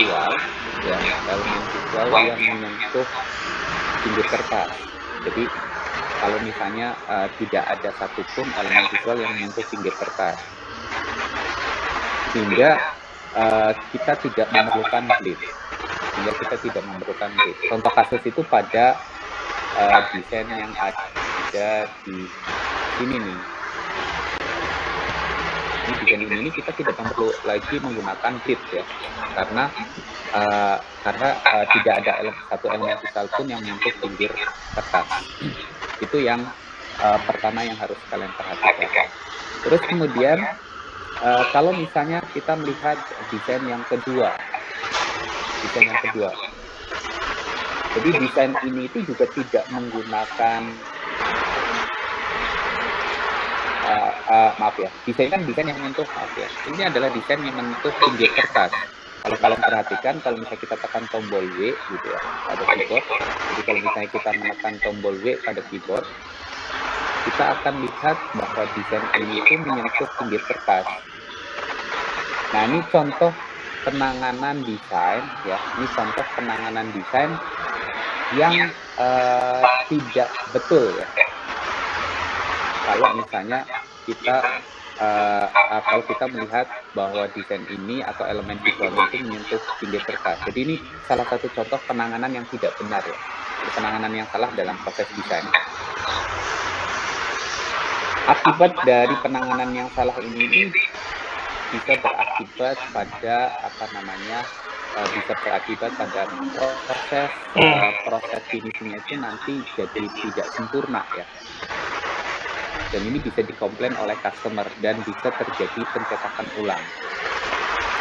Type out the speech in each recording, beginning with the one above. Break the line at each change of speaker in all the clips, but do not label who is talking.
visual, ya, elemen visual yang menyentuh pinggir kertas. Jadi kalau misalnya tidak ada satupun elemen visual yang menyentuh pinggir kertas, sehingga kita tidak memerlukan bleed. Contoh kasus itu pada desain yang ada di sini nih. Di desain ini kita tidak perlu lagi menggunakan bleed ya, karena tidak ada satu elemen visual pun yang menyentuh pinggir kertas. Itu yang pertama yang harus kalian perhatikan. Terus kemudian kalau misalnya kita melihat desain yang kedua. Jadi desain ini itu juga tidak menggunakan desain yang menyentuh, ini adalah desain yang menyentuh pinggir kertas. Kalau kalian perhatikan, kalau misalnya kita tekan tombol W gitu ya pada keyboard, jadi kalau misalnya kita menekan tombol W pada keyboard, kita akan lihat bahwa desain ini itu menyentuh pinggir kertas. Nah, ini contoh penanganan desain ya, yang tidak betul ya. Kalau misalnya kalau kita melihat bahwa desain ini atau elemen visual itu menyentuh pinggir kertas. Jadi ini salah satu contoh penanganan yang tidak benar ya. Penanganan yang salah dalam proses desain. Akibat dari penanganan yang salah ini bisa berakibat pada proses finishingnya itu nanti jadi tidak sempurna ya. Dan ini bisa dikomplain oleh customer dan bisa terjadi pencetakan ulang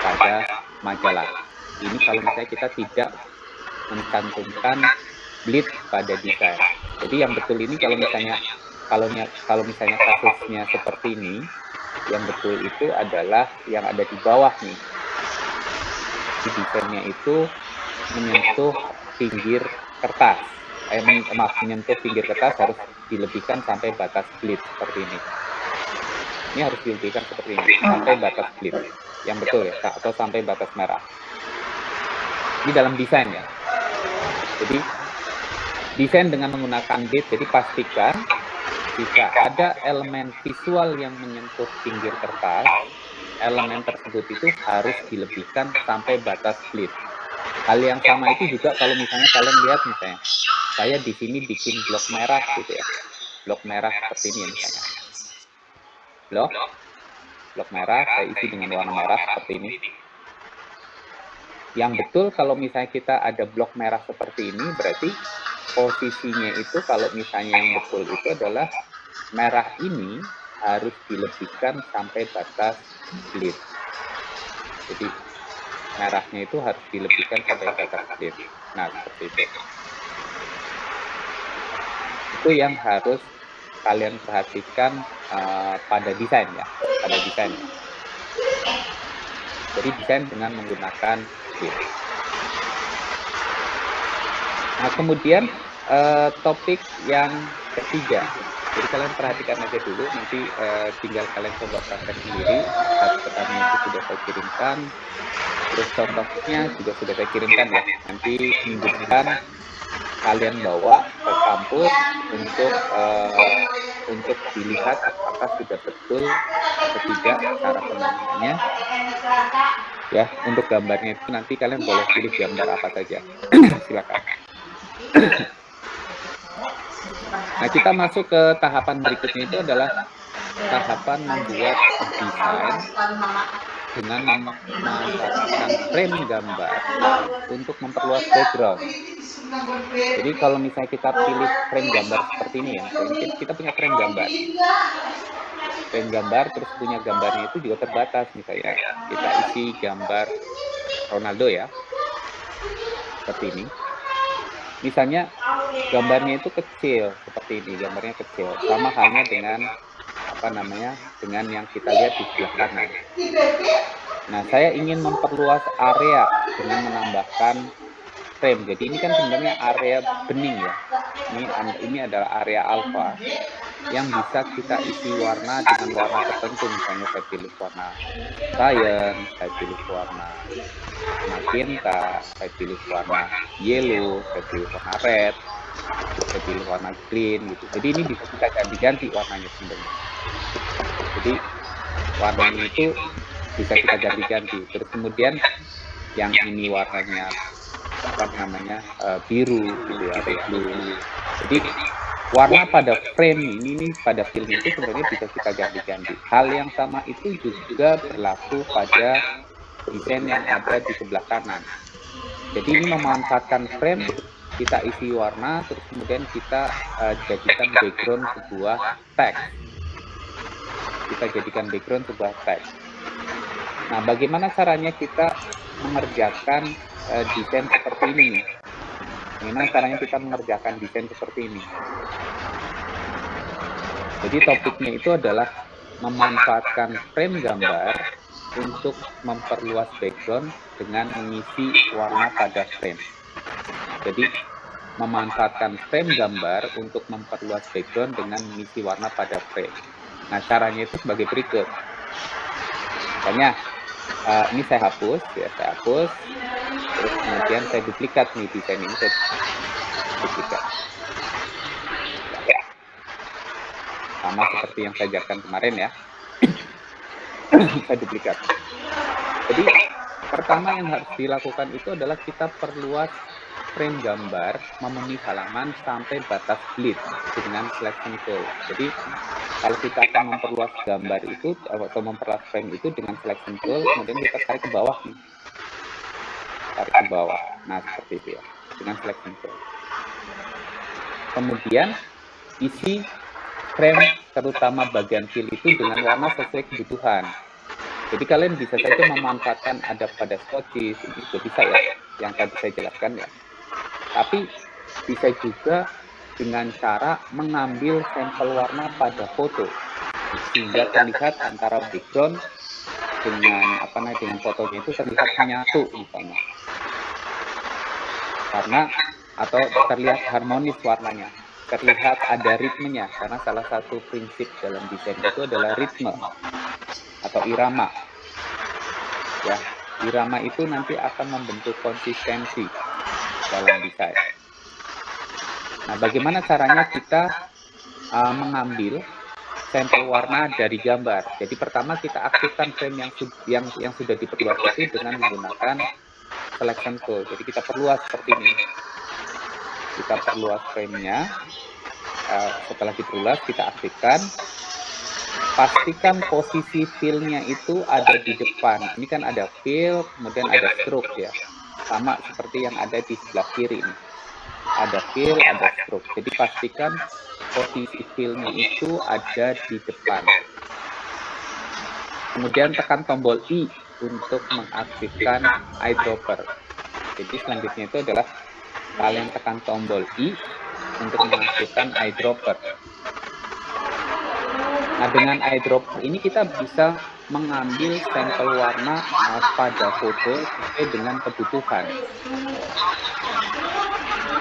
pada majalah. Ini kalau misalnya kita tidak mencantumkan bleed pada desain. Jadi yang betul ini kalau misalnya kasusnya seperti ini, yang betul itu adalah yang ada di bawah nih. Di desainnya itu menyentuh pinggir kertas. Menyentuh pinggir kertas harus dilebihkan sampai batas bleed seperti ini. Ini harus dilebihkan seperti ini, sampai batas bleed. Yang betul ya, atau sampai batas merah. Ini dalam desain ya. Jadi desain dengan menggunakan bleed, jadi pastikan jika ada elemen visual yang menyentuh pinggir kertas, elemen tersebut itu harus dilebihkan sampai batas bleed. Hal yang sama itu juga kalau misalnya kalian lihat misalnya, saya di sini bikin blok merah gitu ya. Blok merah seperti ini ya misalnya. Blok merah saya isi dengan warna merah seperti ini. Yang betul kalau misalnya kita ada blok merah seperti ini, berarti posisinya itu kalau misalnya yang betul itu adalah merah ini harus dilebihkan sampai batas bleed. Jadi merahnya itu harus dilebihkan sampai batas bleed. Nah, seperti itu. Itu yang harus kalian perhatikan pada desain ya, Jadi desain dengan menggunakan bleed. Nah, kemudian topik yang ketiga. Jadi kalian perhatikan aja dulu, nanti tinggal kalian coba praktek sendiri. Catatan itu sudah saya kirimkan, terus contohnya juga sudah saya kirimkan ya. Nanti minggu depan kalian bawa ke kampus untuk dilihat apakah sudah betul atau tidak cara penanganannya. Ya, untuk gambarnya itu nanti kalian boleh pilih gambar apa saja. Silakan. Nah, kita masuk ke tahapan berikutnya itu adalah tahapan membuat desain dengan memanfaatkan frame gambar untuk memperluas background. Jadi kalau misalnya kita pilih frame gambar seperti ini ya, kita punya frame gambar terus punya gambarnya itu juga terbatas, misalnya kita isi gambar Ronaldo ya, seperti ini. Misalnya gambarnya itu kecil seperti ini, sama halnya dengan dengan yang kita lihat di sebelah kanan. Nah, saya ingin memperluas area dengan menambahkan frame. Jadi ini kan sebenarnya area bening ya. Ini adalah area alpha. yang bisa kita isi warna dengan warna tertentu. Misalnya saya pilih warna cyan, saya pilih warna magenta, saya pilih warna yellow, saya pilih warna red, saya pilih warna green gitu. Jadi ini bisa kita ganti-ganti warnanya sebenarnya. Jadi warnanya itu bisa kita ganti-ganti. Terus kemudian yang ini warnanya biru gitu ya, atau blue. Jadi warna pada frame ini pada film itu sebenarnya bisa kita ganti-ganti. Hal yang sama itu juga berlaku pada desain yang ada di sebelah kanan. Jadi ini memanfaatkan frame, kita isi warna, terus kemudian kita jadikan background sebuah teks. Kita jadikan background sebuah teks. Nah, bagaimana caranya kita mengerjakan desain seperti ini? Bagaimana caranya kita mengerjakan desain seperti ini? Jadi topiknya itu adalah memanfaatkan frame gambar untuk memperluas background dengan mengisi warna pada frame. Jadi memanfaatkan frame gambar untuk memperluas background dengan mengisi warna pada frame. Nah, caranya itu sebagai berikut. Misalnya, ini saya hapus, terus kemudian saya duplikat nih desain ini, saya duplikat. Sama seperti yang saya ajarkan kemarin ya. Saya duplikat. Jadi pertama yang harus dilakukan itu adalah kita perluas frame gambar memenuhi halaman sampai batas bleed dengan selection tool. Jadi kalau kita akan memperluas gambar itu atau memperluas frame itu dengan selection tool, kemudian kita tarik ke bawah nih. Tarik ke bawah. Nah, seperti itu ya. Dengan selection tool. Kemudian isi frame terutama bagian fill itu dengan warna sesuai kebutuhan. Jadi kalian bisa saja memanfaatkan ada pada swatches, ini juga bisa ya, yang tadi saya jelaskan ya. Tapi bisa juga dengan cara mengambil sampel warna pada foto, sehingga terlihat antara background dengan dengan fotonya itu terlihat menyatu misalnya. Karena atau terlihat harmonis warnanya, terlihat ada ritmenya, karena salah satu prinsip dalam desain itu adalah ritme atau irama. Ya, irama itu nanti akan membentuk konsistensi dalam desain. Nah, bagaimana caranya kita mengambil sampel warna dari gambar? Jadi pertama kita aktifkan frame yang sudah diperluas itu dengan menggunakan selection tool. Jadi kita perluas seperti ini. Kita perluas frame-nya. Setelah diperluas kita aktifkan. Pastikan posisi fill-nya itu ada di depan. Ini kan ada fill, kemudian ada stroke ya. Sama seperti yang ada di sebelah kiri ini. Ada fill, ada stroke. Jadi pastikan posisi fill-nya itu ada di depan. Kemudian tekan tombol I untuk mengaktifkan eyedropper. Jadi selanjutnya itu adalah kalian tekan tombol I untuk mengaktifkan eyedropper. Nah, dengan eyedropper ini kita bisa mengambil sampel warna pada foto sesuai dengan kebutuhan.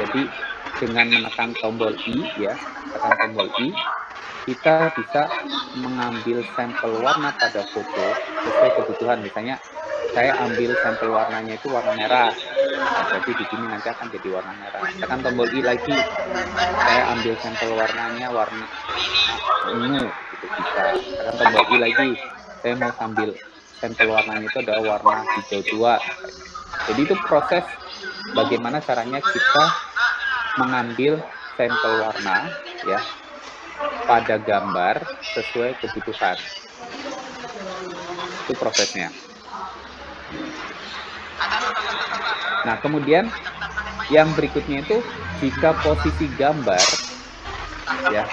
Jadi dengan menekan tombol I ya, tekan tombol I, kita bisa mengambil sampel warna pada foto sesuai kebutuhan. Misalnya saya ambil sampel warnanya itu warna merah. Nah, jadi di sini nanti akan jadi warna merah. Tekan tombol I lagi, saya ambil sampel warnanya warna ungu, gitu bisa. Tekan tombol I lagi, saya mau ambil sampel warnanya itu adalah warna hijau tua. Jadi itu proses bagaimana caranya kita mengambil sampel warna ya pada gambar sesuai kebutuhan. Itu prosesnya. Nah, kemudian yang berikutnya itu jika posisi gambar ya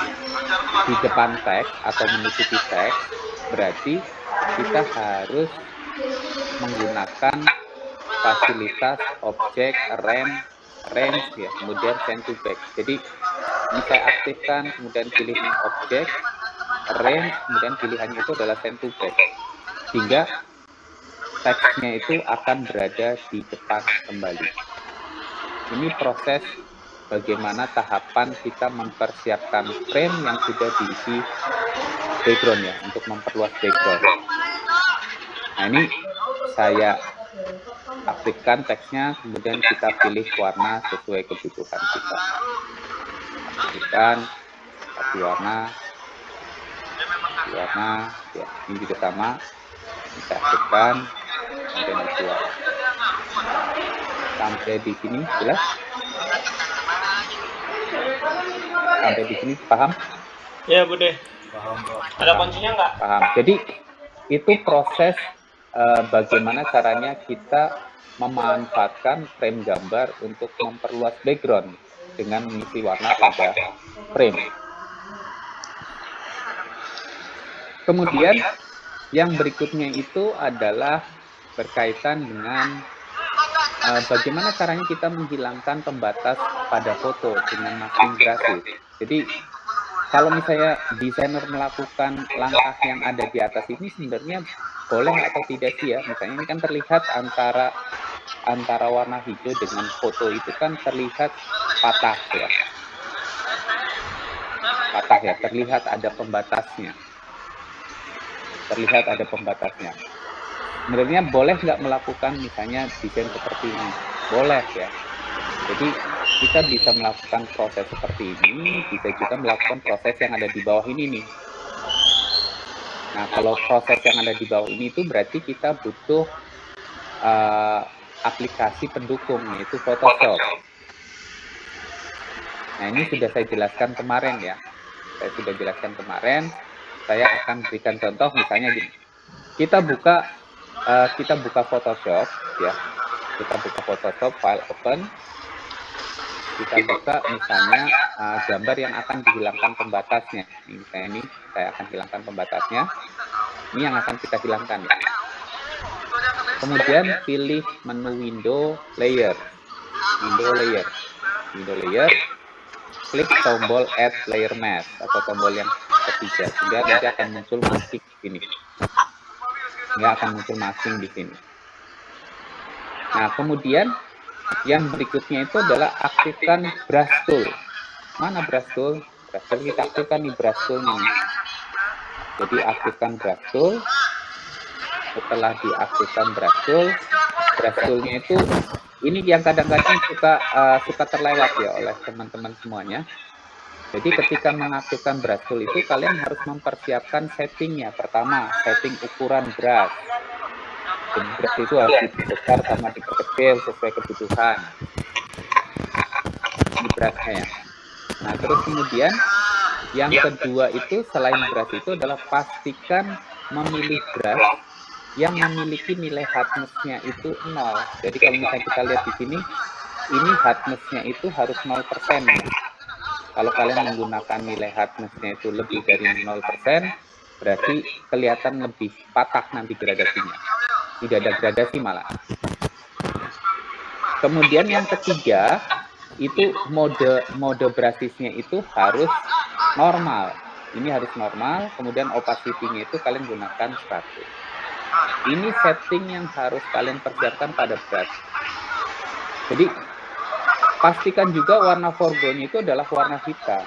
di depan teks atau menutupi teks, berarti kita harus menggunakan fasilitas objek range ya, kemudian send to back. Jadi ini saya aktifkan, kemudian pilih objek range, kemudian pilihannya itu adalah send to back, sehingga teksnya itu akan berada di depan kembali. Ini proses bagaimana tahapan kita mempersiapkan frame yang sudah diisi background ya, untuk memperluas background. Nah, ini saya aktifkan teksnya, kemudian kita pilih warna sesuai kebutuhan kita. Aktifkan satu warna, ya, ini juga sama, kita aktifkan, kemudian keluar. Sampai di sini jelas? Sampai di sini paham?
Ya, Bude. Ada kuncinya nggak?
Paham. Jadi itu proses bagaimana caranya kita memanfaatkan frame gambar untuk memperluas background dengan mengisi warna pada frame. Kemudian yang berikutnya itu adalah berkaitan dengan bagaimana caranya kita menghilangkan pembatas pada foto dengan masking grafis. Jadi kalau misalnya desainer melakukan langkah yang ada di atas ini sebenarnya boleh atau tidak sih ya? Misalnya ini kan terlihat antara warna hijau dengan foto itu kan terlihat patah ya. Patah ya, terlihat ada pembatasnya. Sebenarnya boleh nggak melakukan misalnya desain seperti ini? Boleh ya. Jadi kita bisa melakukan proses seperti ini, bisa juga melakukan proses yang ada di bawah ini nih. Nah, kalau proses yang ada di bawah ini itu berarti kita butuh aplikasi pendukung, yaitu Photoshop. Nah, ini sudah saya jelaskan kemarin ya. Saya akan berikan contoh misalnya gini. Kita buka Photoshop ya. Kita buka Photoshop, file open. Kita buka misalnya gambar yang akan dihilangkan pembatasnya. Ini misalnya ini saya akan hilangkan pembatasnya. Ini yang akan kita hilangkan ya. Kemudian pilih menu window layer. Klik tombol add layer mask atau tombol yang ketiga sehingga nanti akan muncul masking di sini. Nah, kemudian yang berikutnya itu adalah aktifkan brush tool. Mana brush tool? Kita aktifkan nih brush tool-nya. Jadi aktifkan brush tool. Setelah diaktifkan brush tool-nya itu ini yang kadang-kadang suka terlewat ya oleh teman-teman semuanya. Jadi ketika mengaktifkan brush tool itu kalian harus mempersiapkan settingnya. Pertama, setting ukuran brush. Jadi brush itu harus dibesar sama diperkecil sesuai kebutuhan. Ini brushnya ya. Nah, terus kemudian yang kedua itu selain brush itu adalah pastikan memilih brush yang memiliki nilai hardness-nya itu 0. Jadi kalau misalnya kita lihat di sini, ini hardness-nya itu harus 0%. Ya. Kalau kalian menggunakan nilai hardness-nya itu lebih dari 0%, berarti kelihatan lebih patah nanti gradasinya. Tidak ada gradasi malah. Kemudian yang ketiga, itu mode brushes-nya itu harus normal. Ini harus normal, kemudian opacity-nya itu kalian gunakan 100. Ini setting yang harus kalian persiapkan pada brush. Jadi pastikan juga warna foreground itu adalah warna hitam.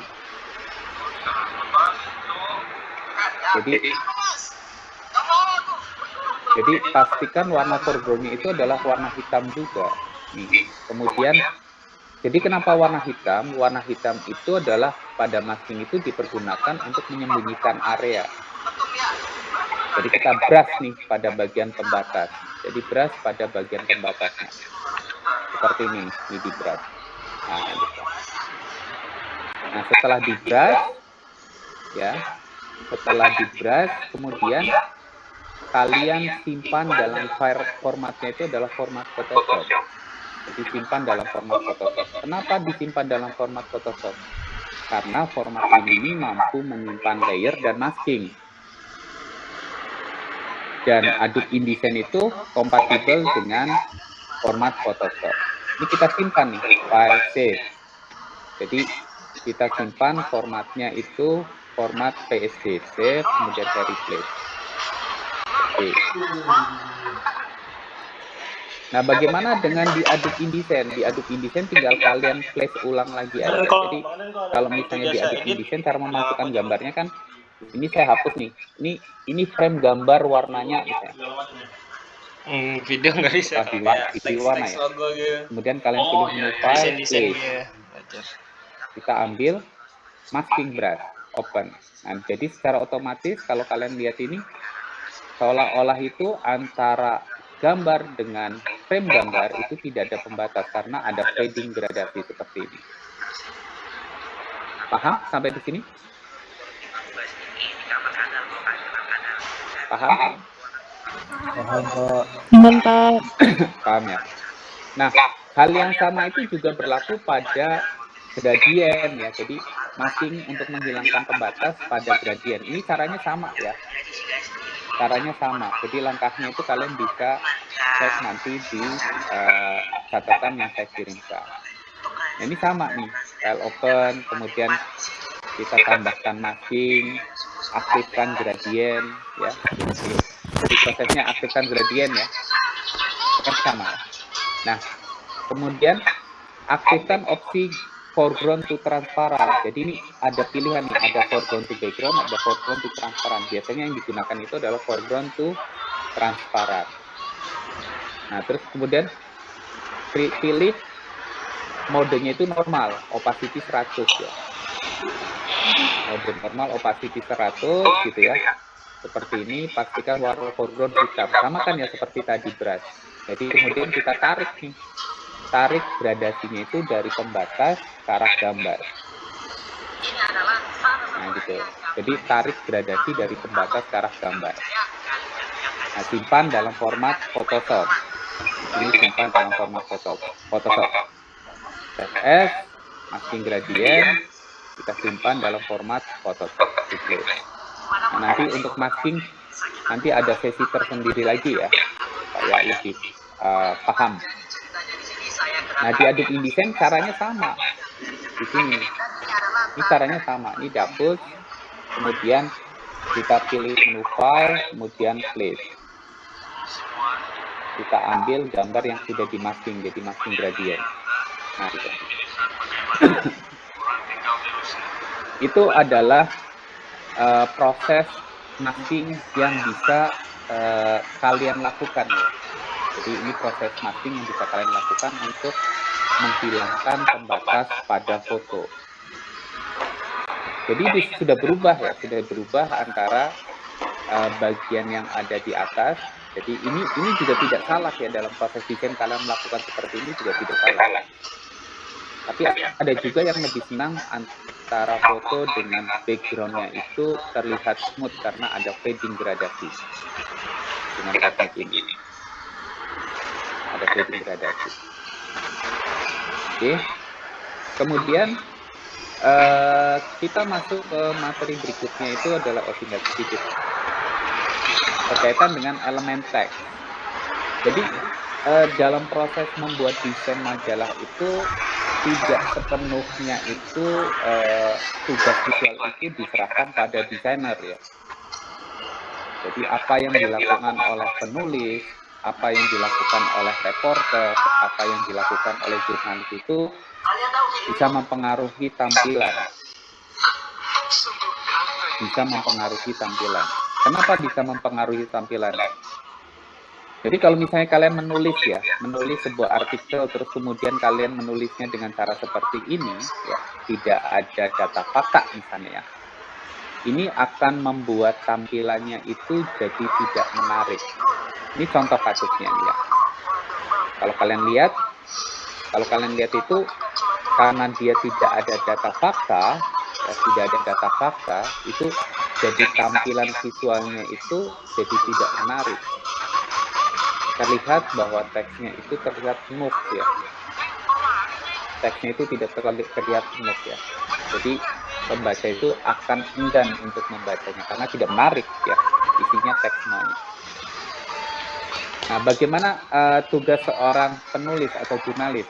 Jadi pastikan warna foreground-nya itu adalah warna hitam juga. Nih. Kemudian jadi kenapa warna hitam? Warna hitam itu adalah pada masking itu dipergunakan untuk menyembunyikan area. Jadi kita brush nih pada bagian pembatas. Jadi brush pada bagian pembatasnya. Seperti ini di brush. Nah, gitu. Nah, setelah di brush, ya, kemudian kalian simpan dalam file formatnya itu adalah format Photoshop. Jadi simpan dalam format Photoshop. Kenapa disimpan dalam format Photoshop? Karena format ini mampu menyimpan layer dan masking. Dan Adobe InDesign itu kompatibel dengan format Photoshop. Ini kita simpan nih, file save. Jadi kita simpan formatnya itu format PSD, save, kemudian saya replace. Oke. Nah, bagaimana dengan di Adobe InDesign? Di Adobe InDesign tinggal kalian place ulang lagi aja. Jadi kalau misalnya di Adobe InDesign cara memasukkan gambarnya kan, ini saya hapus nih. Ini frame gambar warnanya misalnya.
Video nggak bisa.
Di warna ya. Kemudian kalian pilih menu file, place. Kita ambil masking brush, open. Nah, jadi secara otomatis kalau kalian lihat ini, seolah-olah itu antara gambar dengan frame gambar itu tidak ada pembatas karena ada fading gradasi seperti ini. Paham sampai di sini? Paham? Paham ya? Nah, hal yang sama itu juga berlaku pada gradien ya. Jadi masking untuk menghilangkan pembatas pada gradien. Ini caranya sama ya. Caranya sama. Jadi langkahnya itu kalian bisa cek nanti di catatan yang saya kirimkan. Nah, ini sama nih. File open, kemudian kita tambahkan masking, aktifkan gradien ya. Jadi prosesnya aktifkan gradien ya. Kan sama ya. Nah, kemudian aktifkan opsi foreground to transparent. Jadi ini ada pilihan nih, ada foreground to background, ada foreground to transparent. Biasanya yang digunakan itu adalah foreground to transparent. Nah, terus kemudian pilih modenya itu normal, opacity 100 ya. Mode normal opacity 100 gitu ya. Seperti ini, pastikan warna foreground hitam. Sama kan ya seperti tadi brush. Jadi kemudian kita tarik nih. Tarik gradasinya itu dari pembatas ke arah gambar. Nah gitu. Jadi tarik gradasi dari pembatas ke arah gambar. Nah, simpan dalam format Photoshop. Ini simpan dalam format Photoshop. As, masking gradient, kita simpan dalam format Photoshop. Nah, nanti untuk masking, nanti ada sesi tersendiri lagi ya, supaya lebih paham. Nah, di Adobe InDesign caranya sama. Di sini. Ini caranya sama. Ini dihapus, kemudian kita pilih menu file, kemudian place. Kita ambil gambar yang sudah dimasking, jadi masking gradient. Nah, gitu. Itu adalah proses masking yang bisa kalian lakukan ya. Jadi ini proses masking yang bisa kalian lakukan untuk menghilangkan pembatas pada foto. Jadi ini sudah berubah ya, sudah berubah antara bagian yang ada di atas. Jadi ini juga tidak salah ya, dalam proses desain kalian melakukan seperti ini juga tidak salah. Tapi ada juga yang lebih senang antara foto dengan backgroundnya itu terlihat smooth karena ada fading gradasi dengan teknik ini. Ada fading gradasi. Oke. Kemudian kita masuk ke materi berikutnya, itu adalah tinggal sedikit berkaitan dengan elemen teks. Jadi dalam proses membuat desain majalah itu tidak sepenuhnya itu tugas visual itu diserahkan pada desainer ya. Jadi apa yang dilakukan oleh penulis, apa yang dilakukan oleh reporter, apa yang dilakukan oleh jurnalis itu bisa mempengaruhi tampilan. Bisa mempengaruhi tampilan. Kenapa bisa mempengaruhi tampilan? Jadi kalau misalnya kalian menulis sebuah artikel, terus kemudian kalian menulisnya dengan cara seperti ini, ya, tidak ada data fakta misalnya ya, ini akan membuat tampilannya itu jadi tidak menarik. Ini contoh kasusnya ya. Kalau kalian lihat itu, karena dia tidak ada data fakta, itu jadi tampilan visualnya itu jadi tidak menarik. Terlihat bahwa teksnya itu terlihat smooth ya. Teksnya itu tidak terlihat smooth ya. Jadi pembaca itu akan enggan untuk membacanya karena tidak menarik ya, isinya teks semuanya. Nah, bagaimana tugas seorang penulis atau jurnalis?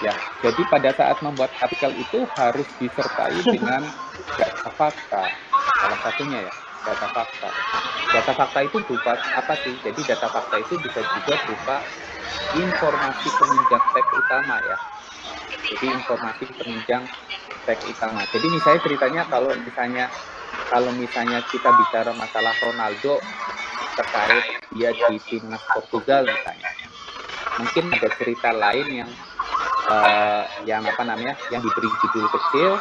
Ya, jadi pada saat membuat artikel itu harus disertai dengan data fakta, salah satunya ya. data fakta. Data fakta itu berupa apa sih? Jadi data fakta itu bisa juga berupa informasi penunjang teks utama ya. Jadi informasi penunjang teks utama. Jadi misalnya ceritanya kalau misalnya kita bicara masalah Ronaldo terkait dia di timnas Portugal misalnya, mungkin ada cerita lain yang apa namanya, yang diberi judul kecil,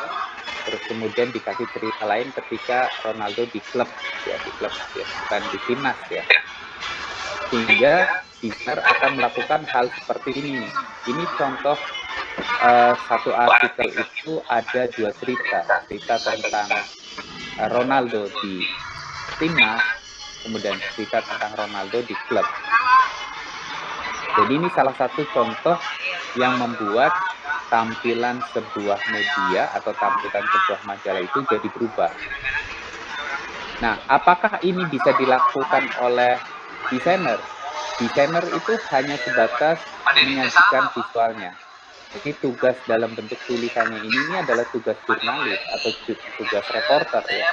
terus kemudian dikasih cerita lain ketika Ronaldo di klub ya, bukan di timnas ya. Sehingga desainer akan melakukan hal seperti ini. Ini contoh satu artikel itu ada 2 cerita tentang Ronaldo di timnas, kemudian cerita tentang Ronaldo di klub. Jadi ini salah satu contoh yang membuat tampilan sebuah media atau tampilan sebuah majalah itu jadi berubah. Nah, apakah ini bisa dilakukan oleh desainer? Desainer itu hanya sebatas menyajikan visualnya. Jadi tugas dalam bentuk tulisannya ini adalah tugas jurnalis atau tugas reporter ya,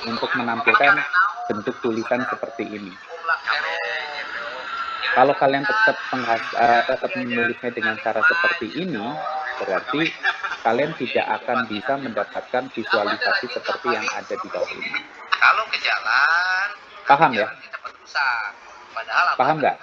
untuk menampilkan bentuk tulisan seperti ini. Kalau kalian tetap menulisnya dengan cara seperti ini, berarti kalian tidak akan bisa mendapatkan visualisasi seperti yang ada di bawah ini.
Kalau ke jalan,
paham ya?
Kita rusak. Padahal
paham nggak?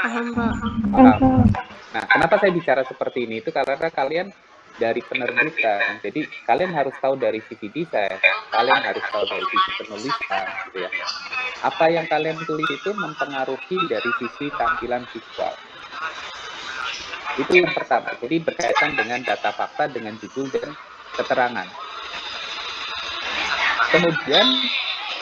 Paham, Pak.
Paham. Nah, kenapa saya bicara seperti ini? Itu karena kalian dari penerbitan, jadi kalian harus tahu dari sisi desain, kalian harus tahu dari sisi penulisan, gitu ya. Apa yang kalian tulis itu mempengaruhi dari sisi tampilan visual. Itu yang pertama. Jadi berkaitan dengan data fakta, dengan judul dan keterangan. Kemudian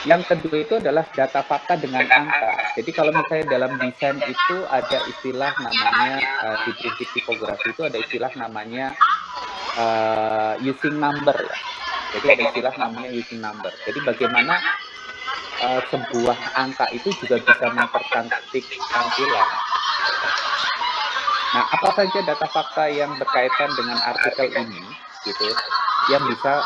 yang kedua itu adalah data fakta dengan angka. Jadi kalau misalnya dalam desain itu ada istilah namanya di prinsip tipografi itu ada istilah namanya using number ya. Jadi ada istilah namanya using number. Jadi bagaimana sebuah angka itu juga bisa mempercantik tampilan. Nah, apa saja data fakta yang berkaitan dengan artikel ini, gitu, yang bisa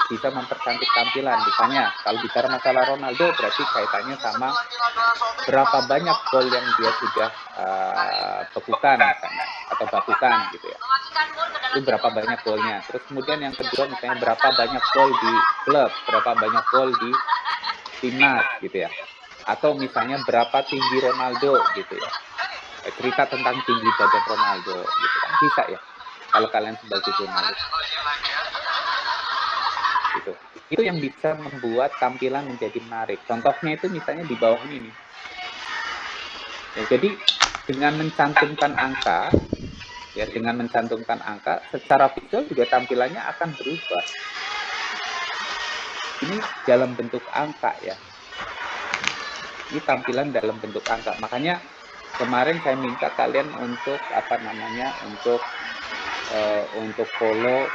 bisa mempercantik tampilan. Misalnya, kalau bicara masalah Ronaldo, berarti kaitannya sama berapa banyak gol yang dia sudah bekukan, misalnya, atau bakukan, gitu ya. Itu berapa banyak golnya. Terus kemudian yang kedua, misalnya berapa banyak gol di klub, berapa banyak gol di timnas, gitu ya. Atau misalnya berapa tinggi Ronaldo, gitu ya. Cerita tentang tinggi badan Ronaldo, gitu kan. Bisa ya, kalau kalian sebagai jurnalis. Gitu. Itu yang bisa membuat tampilan menjadi menarik. Contohnya itu misalnya di bawah ini. Ya, jadi dengan mencantumkan angka, secara visual juga tampilannya akan berubah. Ini dalam bentuk angka ya. Ini tampilan dalam bentuk angka. Makanya kemarin saya minta kalian untuk untuk follow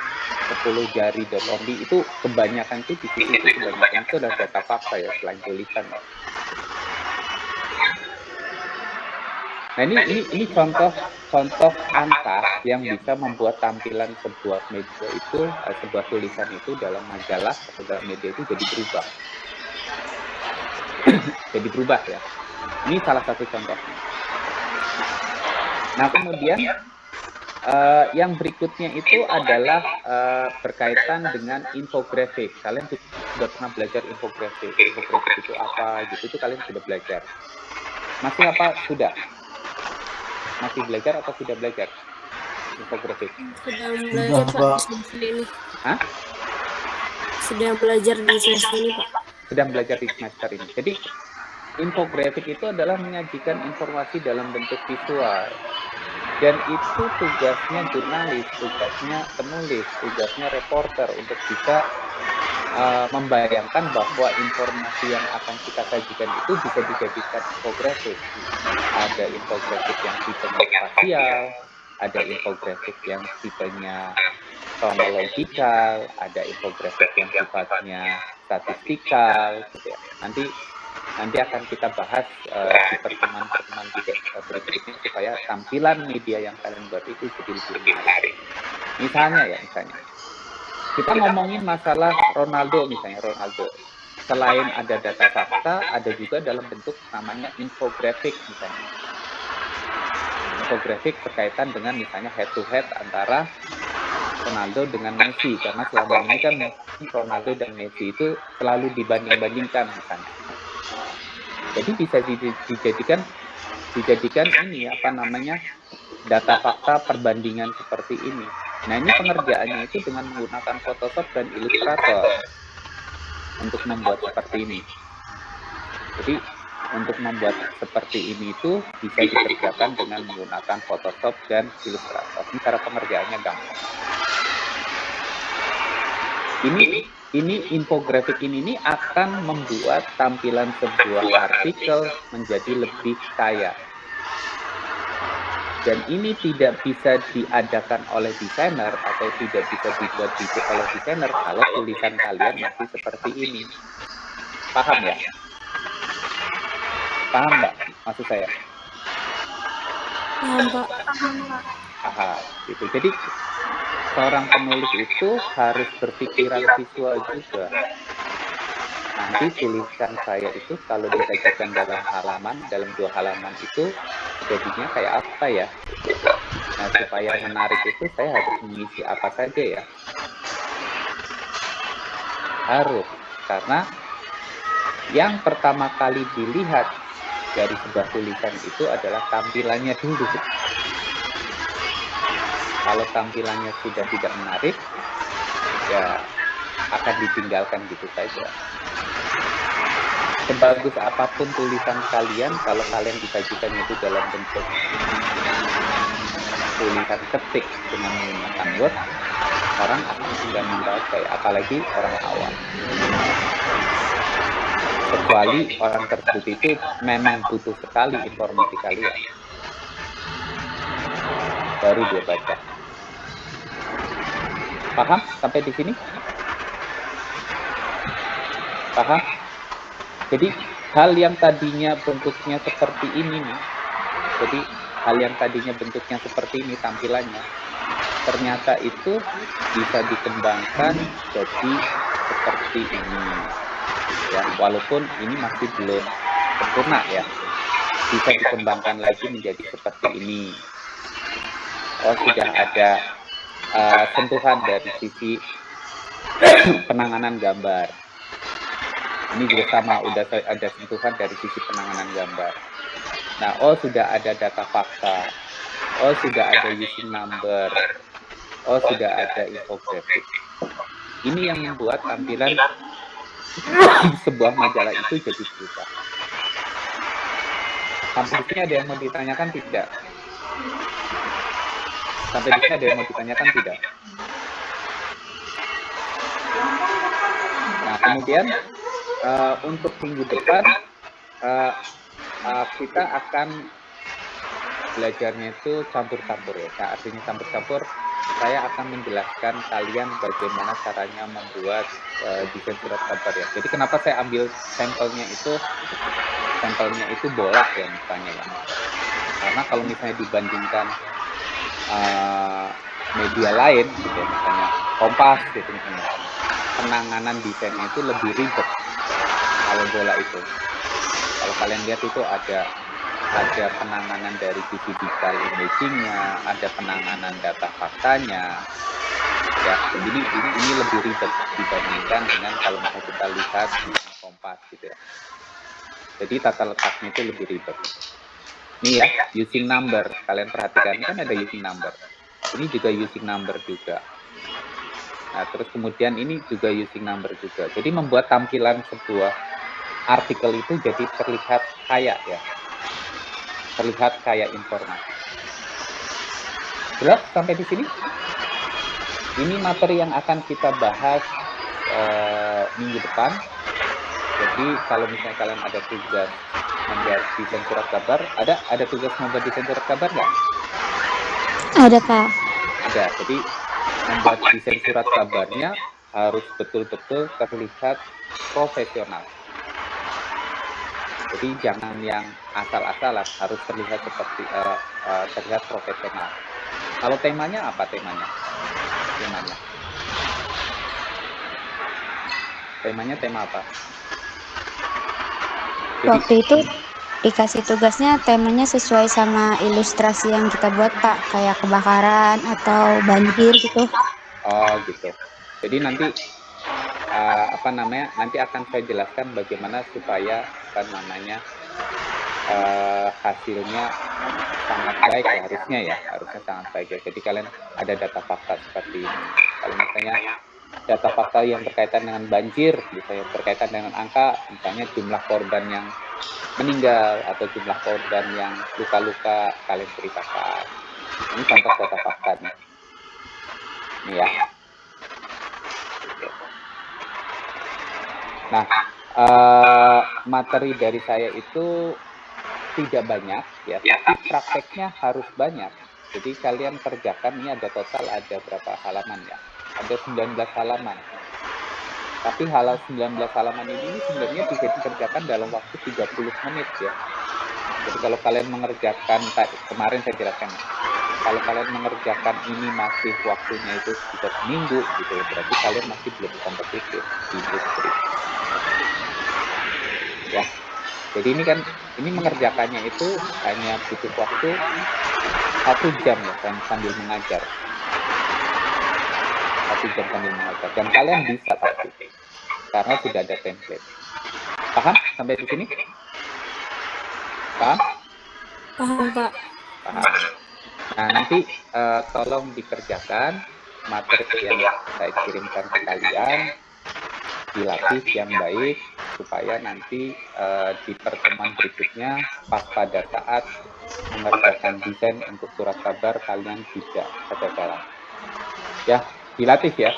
10 jari.only itu kebanyakan itu di situ kebanyakan itu adalah data fakta ya, selain tulisan. Nah ini contoh angka yang bisa membuat tampilan sebuah media itu, sebuah tulisan itu dalam majalah atau dalam media itu jadi berubah. Jadi berubah ya. Ini salah satu contohnya. Nah kemudian yang berikutnya itu adalah berkaitan dengan infografik. Kalian sudah pernah belajar infografik. Infografik itu apa gitu, itu kalian sudah belajar. Masih apa? Sudah? Masih belajar atau sudah belajar infografik?
Sedang belajar, Pak, di semester ini.
Hah?
Sedang belajar di semester ini, Pak.
Sedang belajar di semester ini. Jadi infografik itu adalah menyajikan informasi dalam bentuk visual. Dan itu tugasnya jurnalis, tugasnya penulis, tugasnya reporter untuk bisa membayangkan bahwa informasi yang akan kita sajikan itu bisa dijadikan infografik. Ada infografik yang tipenya spasial, ada infografik yang tipenya kronologikal, ada infografik yang sifatnya statistikal, gitu ya. Nanti akan kita bahas di pertemuan-pertemuan berikutnya supaya tampilan media yang kalian buat itu jadi lebih menarik. Misalnya. kita ngomongin masalah Ronaldo misalnya, Ronaldo. Selain ada data fakta, ada juga dalam bentuk namanya infografik misalnya. Infografik berkaitan dengan misalnya head to head antara Ronaldo dengan Messi, karena selama ini kan Ronaldo dan Messi itu selalu dibanding-bandingkan misalnya. Jadi bisa dijadikan ini apa namanya, data fakta perbandingan seperti ini. Nah, ini pengerjaannya itu dengan menggunakan Photoshop dan Illustrator untuk membuat seperti ini. Jadi untuk membuat seperti ini itu bisa dikerjakan dengan menggunakan Photoshop dan Illustrator. Ini cara pengerjaannya gampang. Ini infografik ini akan membuat tampilan sebuah artikel menjadi lebih kaya. Dan ini tidak bisa diadakan oleh desainer atau tidak bisa dibuat oleh desainer kalau tulisan kalian masih seperti ini. Paham ya? Paham nggak maksud saya?
Paham, Pak.
Aha, gitu. Jadi seorang penulis itu harus berpikiran visual juga. Nanti tulisan saya itu kalau disajikan dalam 2 halaman itu jadinya kayak apa ya? Nah, supaya menarik itu saya harus mengisi apa saja ya? Harus, karena yang pertama kali dilihat dari sebuah tulisan itu adalah tampilannya dulu. Kalau tampilannya sudah tidak menarik, ya akan ditinggalkan gitu saja. Sebagus apapun tulisan kalian, kalau kalian disajikan itu dalam bentuk tulisan ketik dengan menggunakan Word, orang akan tidak membaca, apalagi orang awam. Kecuali orang tersebut itu memang butuh sekali informasi kalian, baru dia baca. Paham sampai di sini? Paham? Jadi hal yang tadinya bentuknya seperti ini nih, jadi hal yang tadinya bentuknya seperti ini tampilannya, ternyata itu bisa dikembangkan jadi seperti ini. Ya, walaupun ini masih belum sempurna ya, bisa dikembangkan lagi menjadi seperti ini. Oh, sudah ada sentuhan dari sisi penanganan gambar. Ini juga sama, udah ada sentuhan dari sisi penanganan gambar. Nah, oh sudah ada data fakta, oh sudah ada using number, oh sudah ada infografik. Ini yang membuat tampilan sebuah majalah itu jadi berubah. Sampai di sini ada yang mau ditanyakan tidak? Sampai di sini ada yang mau ditanyakan tidak? Nah, kemudian untuk minggu depan kita akan belajarnya itu campur-campur ya. Nah, artinya campur-campur, saya akan menjelaskan kalian bagaimana caranya membuat desain surat kabar ya. Jadi kenapa saya ambil sampelnya itu bola ya misalnya ya. Karena kalau misalnya dibandingkan media lain gitu ya, misalnya Kompas gitu misalnya, penanganan desainnya itu lebih ribet kalau bola itu. Kalau kalian lihat itu ada penanganan dari sisi digital imaging-nya, ada penanganan data faktanya. Ya, jadi ini lebih ribet dibandingkan dengan kalau misalnya kita lihat di Kompas gitu ya. Jadi tata letaknya itu lebih ribet. Ini ya, using number. Kalian perhatikan kan ada using number. Ini juga using number juga. Nah, terus kemudian ini juga using number juga. Jadi membuat tampilan sebuah artikel itu jadi terlihat kaya ya. Terlihat kaya informasi. Jelas sampai di sini? Ini materi yang akan kita bahas minggu depan. Jadi kalau misalnya kalian ada tugas membuat desain surat kabar, ada tugas membuat desain surat kabar nggak?
Ada, Kak.
Ada. Jadi membuat desain surat kabarnya harus betul-betul terlihat profesional. Jadi jangan yang asal-asalan, harus terlihat seperti terlihat profesional. Kalau temanya apa temanya? Temanya tema apa? Jadi,
Waktu itu dikasih tugasnya temanya sesuai sama ilustrasi yang kita buat Pak, kayak kebakaran atau banjir gitu.
oh gitu. Jadi nanti nanti akan saya jelaskan bagaimana supaya hasilnya sangat baik ya, harusnya sangat baik ya. Jadi kalian ada data fakta seperti ini. Kalau misalnya data fakta yang berkaitan dengan banjir, misalnya berkaitan dengan angka, misalnya jumlah korban yang meninggal atau jumlah korban yang luka-luka, kalian ceritakan. Ini contoh data faktanya. Ini ya. Nah, materi dari saya itu tidak banyak ya, tapi prakteknya harus banyak. Jadi kalian kerjakan, ini ada total ada berapa halaman ya? Ada 19 halaman. Tapi 19 halaman ini sebenarnya bisa dikerjakan dalam waktu 30 menit ya. Jadi kalau kalian mengerjakan, kemarin saya jelaskan, kalau kalian mengerjakan ini masih waktunya itu bisa seminggu gitu, berarti kalian masih belum kompetitif di industri. Ya, jadi ini mengerjakannya itu hanya butuh waktu 1 jam ya, sambil mengajar. 1 jam sambil mengajar, dan kalian bisa pasti, karena sudah ada template. Paham sampai di sini? Paham?
Paham, Pak.
Paham. Nah, nanti tolong dikerjakan materi yang saya kirimkan ke kalian, dilatih yang baik, supaya nanti di pertemuan berikutnya pas pada saat mengerjakan desain untuk surat kabar kalian tidak kegagalan. Ya, dilatih ya.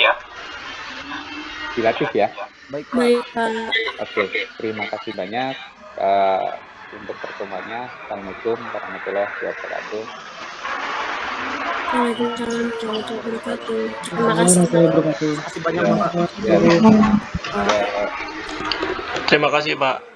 Dilatih ya.
Baik, Pak.
Oke, terima kasih banyak untuk pertemuannya. Assalamualaikum warahmatullahi wabarakatuh.
Waalaikumsalam warahmatullahi wabarakatuh. Terima kasih.
Terima kasih banyak, Pak.
Ya.
Terima kasih, Pak.